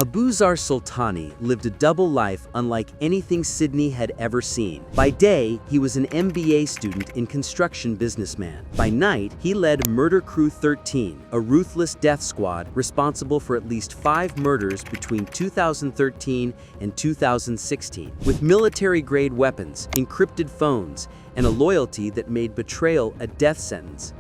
Abuzar Sultani lived a double life unlike anything Sydney had ever seen. By day, he was an MBA student and construction businessman. By night, he led Murder Crew 13, a ruthless death squad responsible for at least 5 murders between 2013 and 2016. With military-grade weapons, encrypted phones, and a loyalty that made betrayal a death sentence,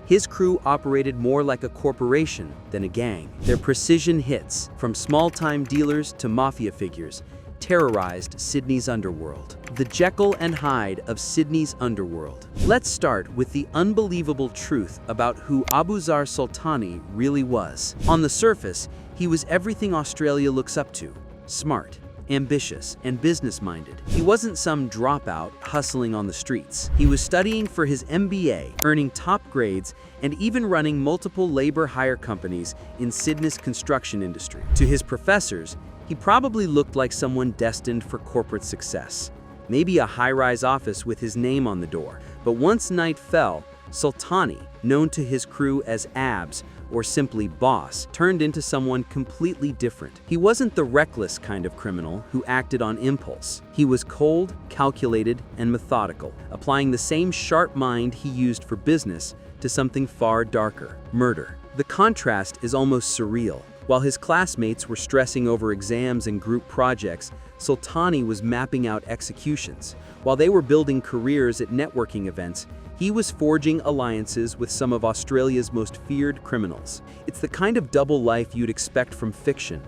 his crew operated more like a corporation than a gang. Their precision hits, from small-time dealers to mafia figures, terrorized Sydney's underworld. The Jekyll and Hyde of Sydney's underworld. Let's start with the unbelievable truth about who Abuzar Sultani really was. On the surface, he was everything Australia looks up to: smart, ambitious, and business-minded. He wasn't some dropout hustling on the streets. He was studying for his MBA, earning top grades, and even running multiple labor hire companies in Sydney's construction industry. To his professors, he probably looked like someone destined for corporate success. Maybe a high-rise office with his name on the door. But once night fell, Sultani, known to his crew as Abs, or simply Boss, turned into someone completely different. He wasn't the reckless kind of criminal who acted on impulse. He was cold, calculated, and methodical, applying the same sharp mind he used for business to something far darker: murder. The contrast is almost surreal. While his classmates were stressing over exams and group projects, Sultani was mapping out executions. While they were building careers at networking events, he was forging alliances with some of Australia's most feared criminals. It's the kind of double life you'd expect from fiction,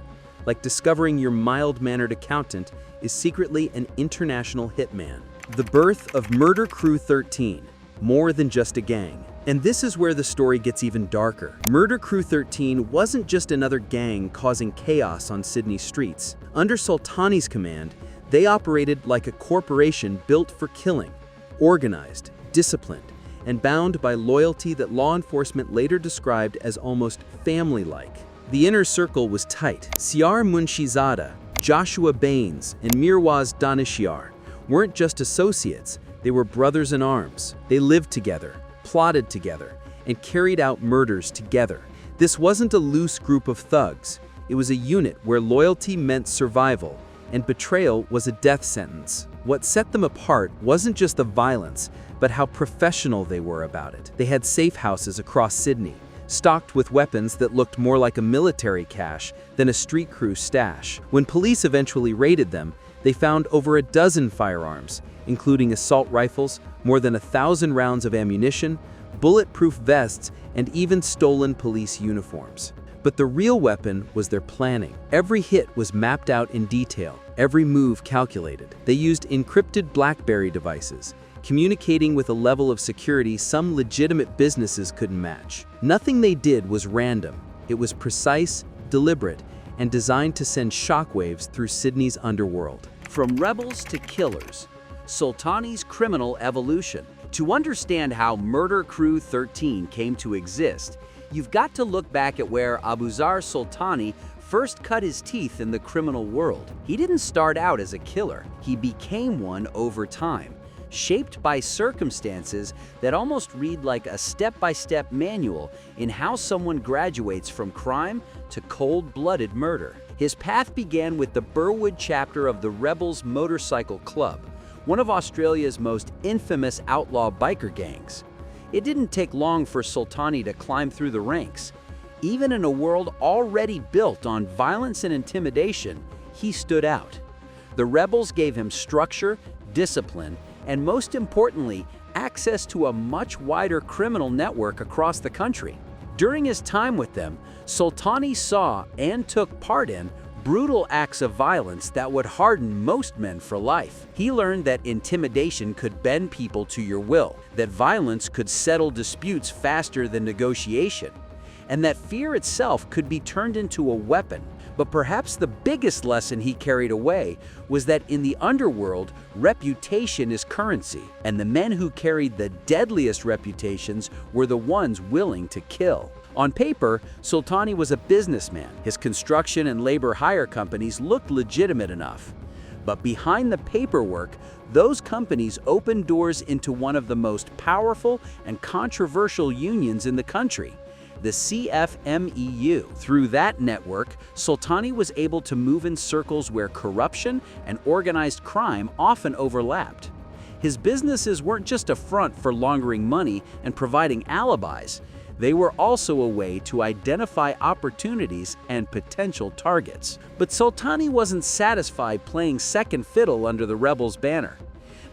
like discovering your mild-mannered accountant is secretly an international hitman. The birth of Murder Crew 13, more than just a gang. And this is where the story gets even darker. Murder Crew 13 wasn't just another gang causing chaos on Sydney's streets. Under Sultani's command, they operated like a corporation built for killing, organized, disciplined, and bound by loyalty that law enforcement later described as almost family-like. The inner circle was tight. Siar Munshizada, Joshua Baines, and Mirwaz Danishiar weren't just associates, they were brothers in arms. They lived together, plotted together, and carried out murders together. This wasn't a loose group of thugs. It was a unit where loyalty meant survival, and betrayal was a death sentence. What set them apart wasn't just the violence, but how professional they were about it. They had safe houses across Sydney, stocked with weapons that looked more like a military cache than a street crew stash. When police eventually raided them, they found over a dozen firearms, including assault rifles, more than 1,000 rounds of ammunition, bulletproof vests, and even stolen police uniforms. But the real weapon was their planning. Every hit was mapped out in detail, every move calculated. They used encrypted BlackBerry devices, communicating with a level of security some legitimate businesses couldn't match. Nothing they did was random. It was precise, deliberate, and designed to send shockwaves through Sydney's underworld. From rebels to killers, Sultani's criminal evolution. To understand how Murder Crew 13 came to exist, you've got to look back at where Abuzar Sultani first cut his teeth in the criminal world. He didn't start out as a killer. He became one over time, shaped by circumstances that almost read like a step-by-step manual in how someone graduates from crime to cold-blooded murder. His path began with the Burwood chapter of the Rebels Motorcycle Club, one of Australia's most infamous outlaw biker gangs. It didn't take long for Sultani to climb through the ranks. Even in a world already built on violence and intimidation, he stood out. The Rebels gave him structure, discipline, and most importantly, access to a much wider criminal network across the country. During his time with them, Sultani saw and took part in brutal acts of violence that would harden most men for life. He learned that intimidation could bend people to your will, that violence could settle disputes faster than negotiation, and that fear itself could be turned into a weapon. But perhaps the biggest lesson he carried away was that in the underworld, reputation is currency, and the men who carried the deadliest reputations were the ones willing to kill. On paper, Sultani was a businessman. His construction and labor hire companies looked legitimate enough. But behind the paperwork, those companies opened doors into one of the most powerful and controversial unions in the country. the CFMEU. Through that network, Sultani was able to move in circles where corruption and organized crime often overlapped. His businesses weren't just a front for laundering money and providing alibis. They were also a way to identify opportunities and potential targets. But Sultani wasn't satisfied playing second fiddle under the rebels' banner.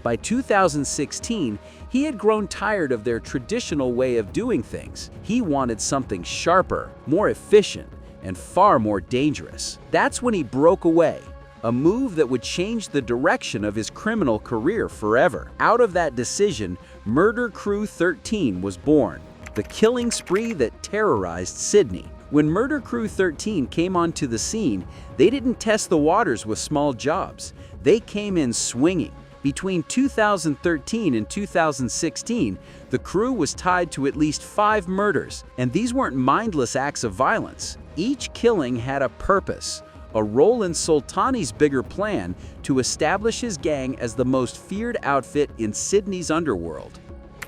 By 2016, he had grown tired of their traditional way of doing things. He wanted something sharper, more efficient, and far more dangerous. That's when he broke away, a move that would change the direction of his criminal career forever. Out of that decision, Murder Crew 13 was born, the killing spree that terrorized Sydney. When Murder Crew 13 came onto the scene, they didn't test the waters with small jobs. They came in swinging. Between 2013 and 2016, the crew was tied to at least 5 murders, and these weren't mindless acts of violence. Each killing had a purpose, a role in Sultani's bigger plan to establish his gang as the most feared outfit in Sydney's underworld.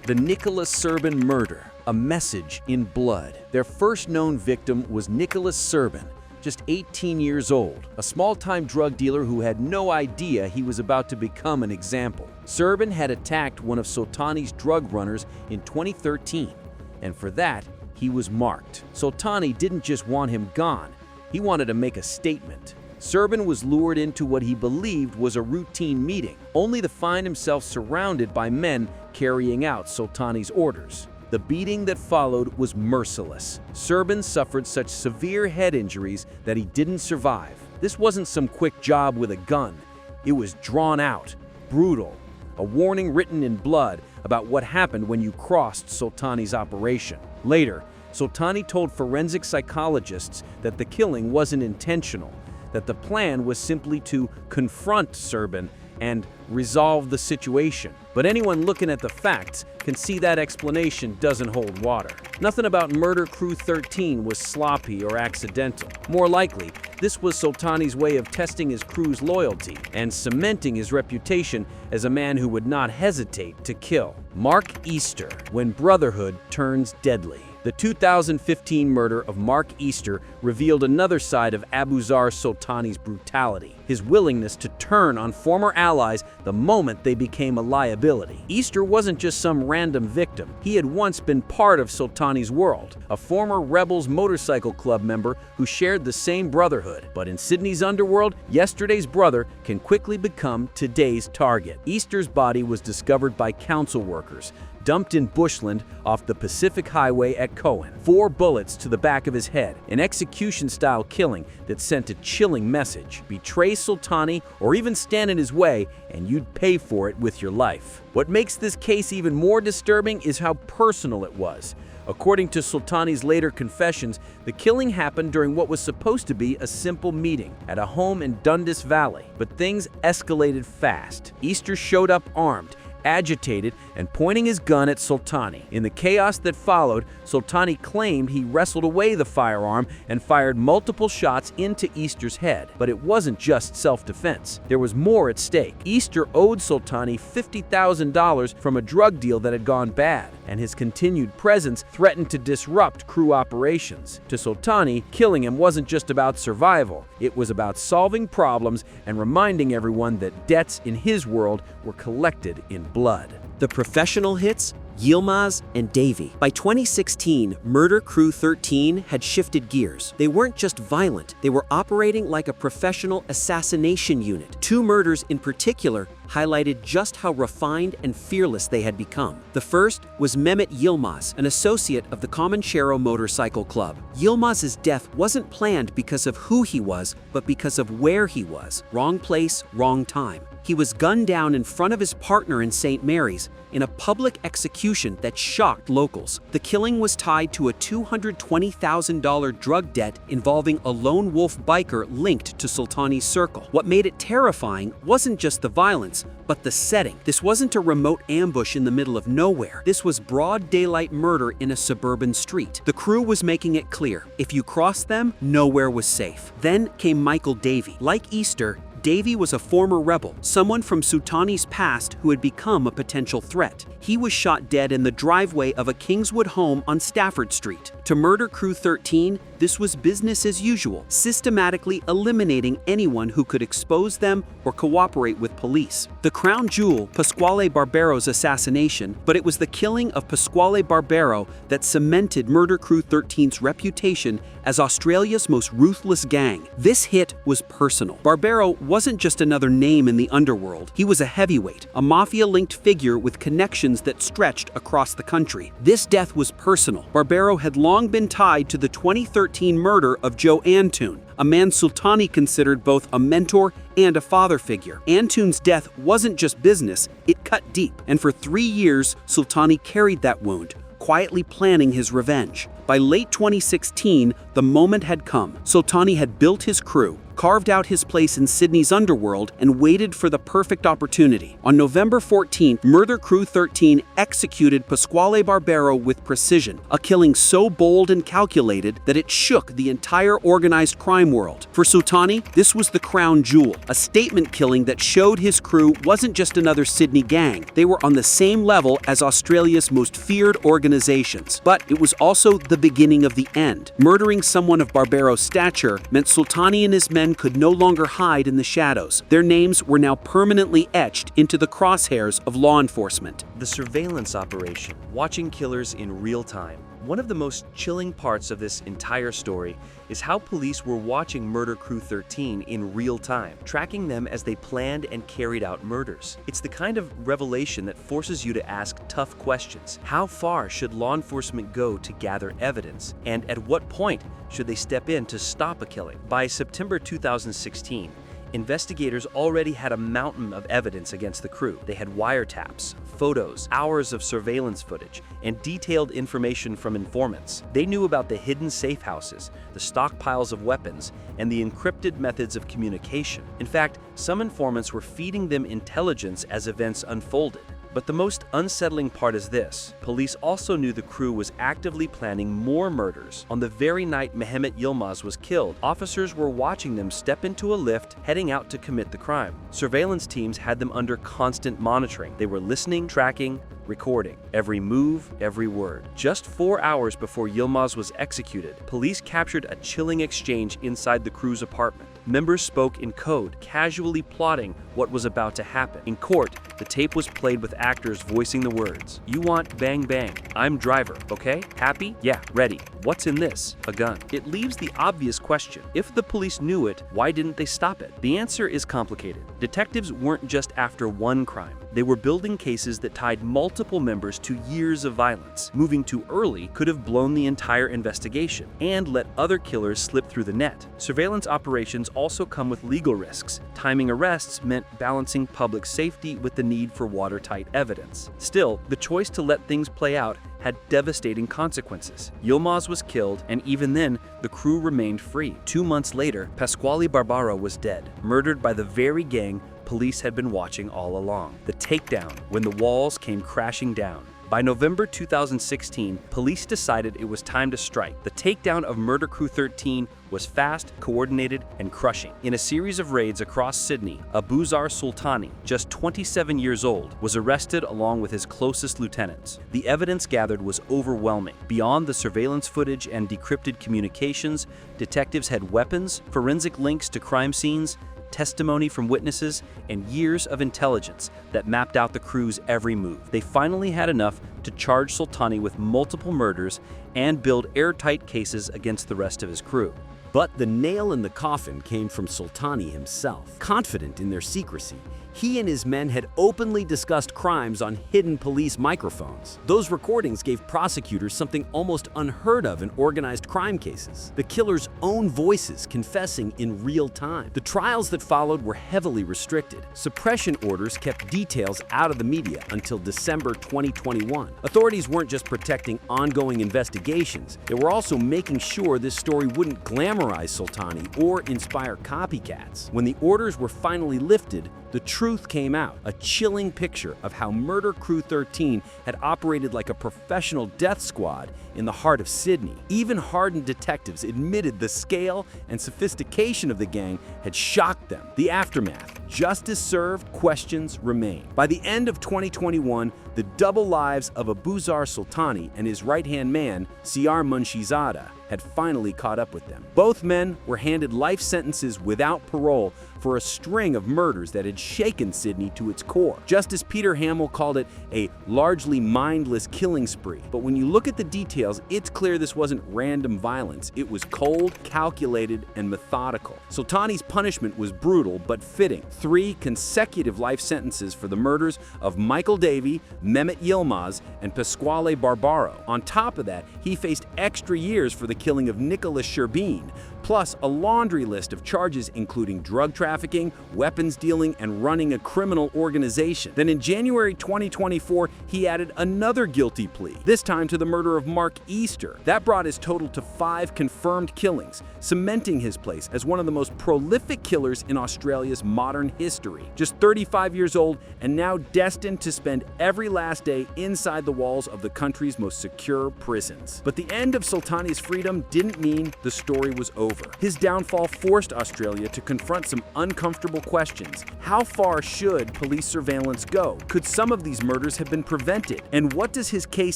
The Nicholas Serban murder, a message in blood. Their first known victim was Nicholas Serban, just 18 years old, a small-time drug dealer who had no idea he was about to become an example. Serban had attacked one of Sultani's drug runners in 2013, and for that, he was marked. Sultani didn't just want him gone, he wanted to make a statement. Serban was lured into what he believed was a routine meeting, only to find himself surrounded by men carrying out Sultani's orders. The beating that followed was merciless. Serban suffered such severe head injuries that he didn't survive. This wasn't some quick job with a gun. It was drawn out, brutal, a warning written in blood about what happened when you crossed Sultani's operation. Later, Sultani told forensic psychologists that the killing wasn't intentional, that the plan was simply to confront Serban and resolve the situation. But anyone looking at the facts can see that explanation doesn't hold water. Nothing about Murder Crew 13 was sloppy or accidental. More likely, this was Sultani's way of testing his crew's loyalty and cementing his reputation as a man who would not hesitate to kill. Mark Easter, when brotherhood turns deadly. The 2015 murder of Mark Easter revealed another side of Abuzar Sultani's brutality, his willingness to turn on former allies the moment they became a liability. Easter wasn't just some random victim. He had once been part of Sultani's world, a former Rebels motorcycle club member who shared the same brotherhood. But in Sydney's underworld, yesterday's brother can quickly become today's target. Easter's body was discovered by council workers, dumped in bushland off the Pacific Highway at Cohen. 4 bullets to the back of his head, an execution-style killing that sent a chilling message. Betray Sultani or even stand in his way, and you'd pay for it with your life. What makes this case even more disturbing is how personal it was. According to Sultani's later confessions, the killing happened during what was supposed to be a simple meeting at a home in Dundas Valley. But things escalated fast. Easter showed up armed, agitated, and pointing his gun at Sultani. In the chaos that followed, Sultani claimed he wrestled away the firearm and fired multiple shots into Easter's head. But it wasn't just self-defense. There was more at stake. Easter owed Sultani $50,000 from a drug deal that had gone bad, and his continued presence threatened to disrupt crew operations. To Sultani, killing him wasn't just about survival. It was about solving problems and reminding everyone that debts in his world were collected in blood. The professional hits, Yilmaz and Davey. By 2016, Murder Crew 13 had shifted gears. They weren't just violent, they were operating like a professional assassination unit. 2 murders in particular highlighted just how refined and fearless they had become. The first was Mehmet Yilmaz, an associate of the Comanchero Motorcycle Club. Yilmaz's death wasn't planned because of who he was, but because of where he was. Wrong place, wrong time. He was gunned down in front of his partner in St. Mary's in a public execution that shocked locals. The killing was tied to a $220,000 drug debt involving a lone wolf biker linked to Sultani's circle. What made it terrifying wasn't just the violence, but the setting. This wasn't a remote ambush in the middle of nowhere. This was broad daylight murder in a suburban street. The crew was making it clear, if you crossed them, nowhere was safe. Then came Michael Davey. Like Easter, Davy was a former rebel, someone from Sultani's past who had become a potential threat. He was shot dead in the driveway of a Kingswood home on Stafford Street. To Murder Crew 13, this was business as usual, systematically eliminating anyone who could expose them or cooperate with police. The crown jewel, Pasquale Barbero's assassination, but it was the killing of Pasquale Barbero that cemented Murder Crew 13's reputation as Australia's most ruthless gang. This hit was personal. Barbero wasn't just another name in the underworld. He was a heavyweight, a mafia-linked figure with connections that stretched across the country. This death was personal. Barbero had long been tied to the 2013 murder of Joe Antoon, a man Sultani considered both a mentor and a father figure. Antoon's death wasn't just business, it cut deep. And for 3 years, Sultani carried that wound, quietly planning his revenge. By late 2016, the moment had come. Sultani had built his crew, carved out his place in Sydney's underworld, and waited for the perfect opportunity. On November 14th, Murder Crew 13 executed Pasquale Barbero with precision, a killing so bold and calculated that it shook the entire organized crime world. For Sultani, this was the crown jewel, a statement killing that showed his crew wasn't just another Sydney gang. They were on the same level as Australia's most feared organizations. But it was also the beginning of the end. Murdering someone of Barbero's stature meant Sultani and his men could no longer hide in the shadows. Their names were now permanently etched into the crosshairs of law enforcement. The surveillance operation, watching killers in real time. One of the most chilling parts of this entire story is how police were watching Murder Crew 13 in real time, tracking them as they planned and carried out murders. It's the kind of revelation that forces you to ask tough questions. How far should law enforcement go to gather evidence? And at what point should they step in to stop a killing? By September 2016, investigators already had a mountain of evidence against the crew. They had wiretaps, photos, hours of surveillance footage, and detailed information from informants. They knew about the hidden safe houses, the stockpiles of weapons, and the encrypted methods of communication. In fact, some informants were feeding them intelligence as events unfolded. But the most unsettling part is this. Police also knew the crew was actively planning more murders. On the very night Mehmet Yilmaz was killed, officers were watching them step into a lift heading out to commit the crime. Surveillance teams had them under constant monitoring. They were listening, tracking, recording every move, every word. Just 4 hours before Yilmaz was executed, police captured a chilling exchange inside the crew's apartment. Members spoke in code, casually plotting what was about to happen. In court, the tape was played with actors voicing the words. You want bang bang. I'm driver, okay? Happy? Yeah, ready. What's in this? A gun. It leaves the obvious question. If the police knew it, why didn't they stop it? The answer is complicated. Detectives weren't just after one crime. They were building cases that tied multiple members to years of violence. Moving too early could have blown the entire investigation and let other killers slip through the net. Surveillance operations also come with legal risks. Timing arrests meant balancing public safety with the need for watertight evidence. Still, the choice to let things play out had devastating consequences. Yilmaz was killed, and even then, the crew remained free. 2 months later, Pasquale Barbero was dead, murdered by the very gang police had been watching all along. The takedown, when the walls came crashing down. By November 2016, police decided it was time to strike. The takedown of Murder Crew 13 was fast, coordinated, and crushing. In a series of raids across Sydney, Abuzar Sultani, just 27 years old, was arrested along with his closest lieutenants. The evidence gathered was overwhelming. Beyond the surveillance footage and decrypted communications, detectives had weapons, forensic links to crime scenes, testimony from witnesses, and years of intelligence that mapped out the crew's every move. They finally had enough to charge Sultani with multiple murders and build airtight cases against the rest of his crew. But the nail in the coffin came from Sultani himself. Confident in their secrecy, he and his men had openly discussed crimes on hidden police microphones. Those recordings gave prosecutors something almost unheard of in organized crime cases: the killer's own voices confessing in real time. The trials that followed were heavily restricted. Suppression orders kept details out of the media until December 2021. Authorities weren't just protecting ongoing investigations, they were also making sure this story wouldn't glamorize Sultani or inspire copycats. When the orders were finally lifted, the truth truth came out, a chilling picture of how Murder Crew 13 had operated like a professional death squad in the heart of Sydney. Even hardened detectives admitted the scale and sophistication of the gang had shocked them. The aftermath: justice served, questions remain. By the end of 2021, the double lives of Abuzar Sultani and his right-hand man, Siar Munshizada, had finally caught up with them. Both men were handed life sentences without parole for a string of murders that had shaken Sydney to its core. Justice Peter Hamill called it a largely mindless killing spree. But when you look at the details, it's clear this wasn't random violence. It was cold, calculated, and methodical. Sultani's punishment was brutal but fitting. 3 consecutive life sentences for the murders of Michael Davey, Mehmet Yilmaz, and Pasquale Barbaro. On top of that, he faced extra years for the killing of Nicholas Sherbine, plus a laundry list of charges including drug trafficking, weapons dealing, and running a criminal organization. Then in January 2024, he added another guilty plea, this time to the murder of Mark Easter. That brought his total to 5 confirmed killings, cementing his place as one of the most prolific killers in Australia's modern history. Just 35 years old and now destined to spend every last day inside the walls of the country's most secure prisons. But the end of Sultani's freedom didn't mean the story was over. His downfall forced Australia to confront some uncomfortable questions. How far should police surveillance go? Could some of these murders have been prevented? And what does his case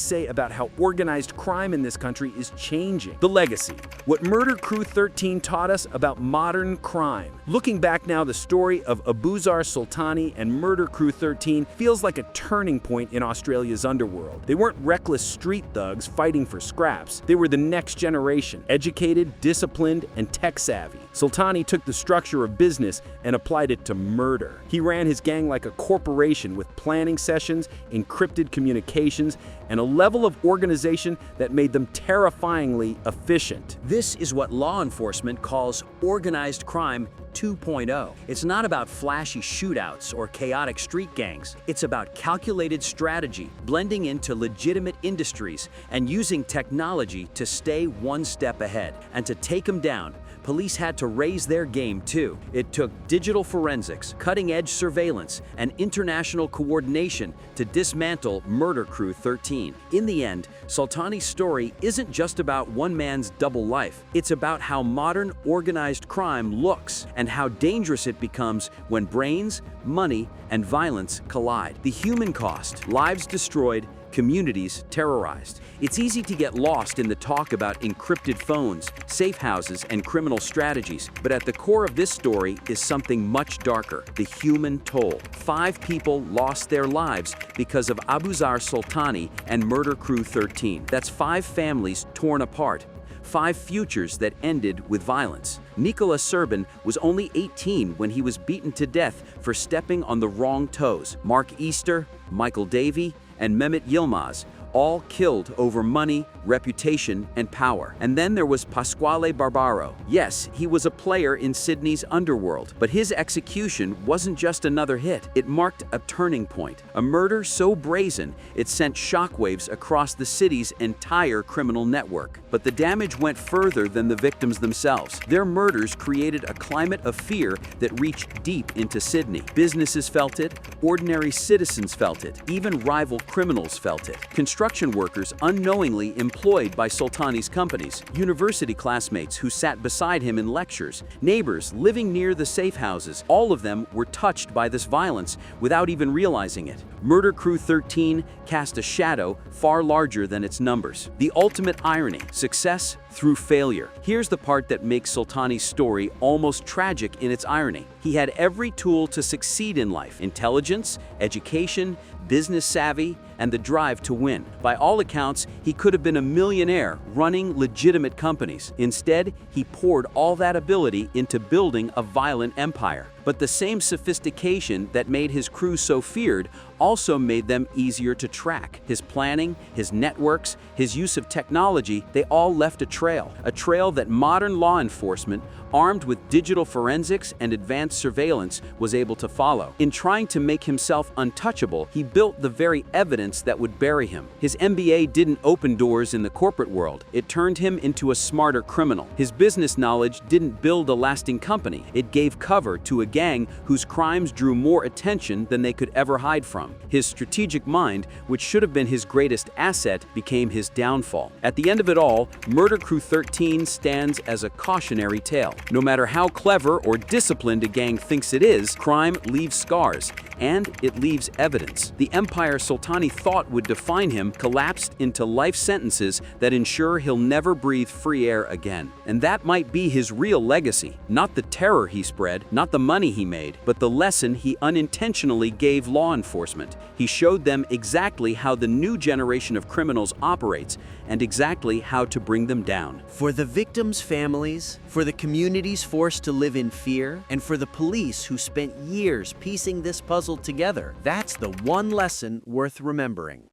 say about how organized crime in this country is changing? The legacy. What Murder Crew 13 taught us about modern crime. Looking back now, the story of Abuzar Sultani and Murder Crew 13 feels like a turning point in Australia's underworld. They weren't reckless street thugs fighting for scraps. They were the next generation, educated, disciplined, and tech-savvy. Sultani took the structure of business and applied it to murder. He ran his gang like a corporation with planning sessions, encrypted communications, and a level of organization that made them terrifyingly efficient. This is what law enforcement calls organized crime 2.0. It's not about flashy shootouts or chaotic street gangs. It's about calculated strategy, blending into legitimate industries, and using technology to stay one step ahead. And to take them down, police had to raise their game too. It took digital forensics, cutting-edge surveillance, and international coordination to dismantle Murder Crew 13. In the end, Sultani's story isn't just about one man's double life. It's about how modern organized crime looks and how dangerous it becomes when brains, money, and violence collide. The human cost: lives destroyed, communities terrorized. It's easy to get lost in the talk about encrypted phones, safe houses, and criminal strategies, but at the core of this story is something much darker: the human toll. 5 people lost their lives because of Abuzar Sultani and Murder Crew 13. That's 5 families torn apart. 5 futures that ended with violence. Nicholas Sherbine was only 18 when he was beaten to death for stepping on the wrong toes. Mark Easter, Michael Davey, and Mehmet Yilmaz, all killed over money, reputation, and power. And then there was Pasquale Barbaro. Yes, he was a player in Sydney's underworld, but his execution wasn't just another hit. It marked a turning point, a murder so brazen it sent shockwaves across the city's entire criminal network. But the damage went further than the victims themselves. Their murders created a climate of fear that reached deep into Sydney. Businesses felt it, ordinary citizens felt it, even rival criminals felt it. Construction workers unknowingly employed by Sultani's companies, university classmates who sat beside him in lectures, neighbors living near the safe houses, all of them were touched by this violence without even realizing it. Murder Crew 13 cast a shadow far larger than its numbers. The ultimate irony: success through failure. Here's the part that makes Sultani's story almost tragic in its irony. He had every tool to succeed in life: intelligence, education, business savvy, and the drive to win. By all accounts, he could have been a millionaire running legitimate companies. Instead, he poured all that ability into building a violent empire. But the same sophistication that made his crew so feared also made them easier to track. His planning, his networks, his use of technology, they all left a trail that modern law enforcement, armed with digital forensics and advanced surveillance, was able to follow. In trying to make himself untouchable, he built the very evidence that would bury him. His MBA didn't open doors in the corporate world. It turned him into a smarter criminal. His business knowledge didn't build a lasting company. It gave cover to a gang whose crimes drew more attention than they could ever hide from. His strategic mind, which should have been his greatest asset, became his downfall. At the end of it all, Murder Crew 13 stands as a cautionary tale. No matter how clever or disciplined a gang thinks it is, crime leaves scars, and it leaves evidence. The empire Sultani thought would define him collapsed into life sentences that ensure he'll never breathe free air again. And that might be his real legacy. Not the terror he spread, not the money he made, but the lesson he unintentionally gave law enforcement. He showed them exactly how the new generation of criminals operates and exactly how to bring them down. For the victims' families, for the communities forced to live in fear, and for the police who spent years piecing this puzzle together, that's the one lesson worth remembering.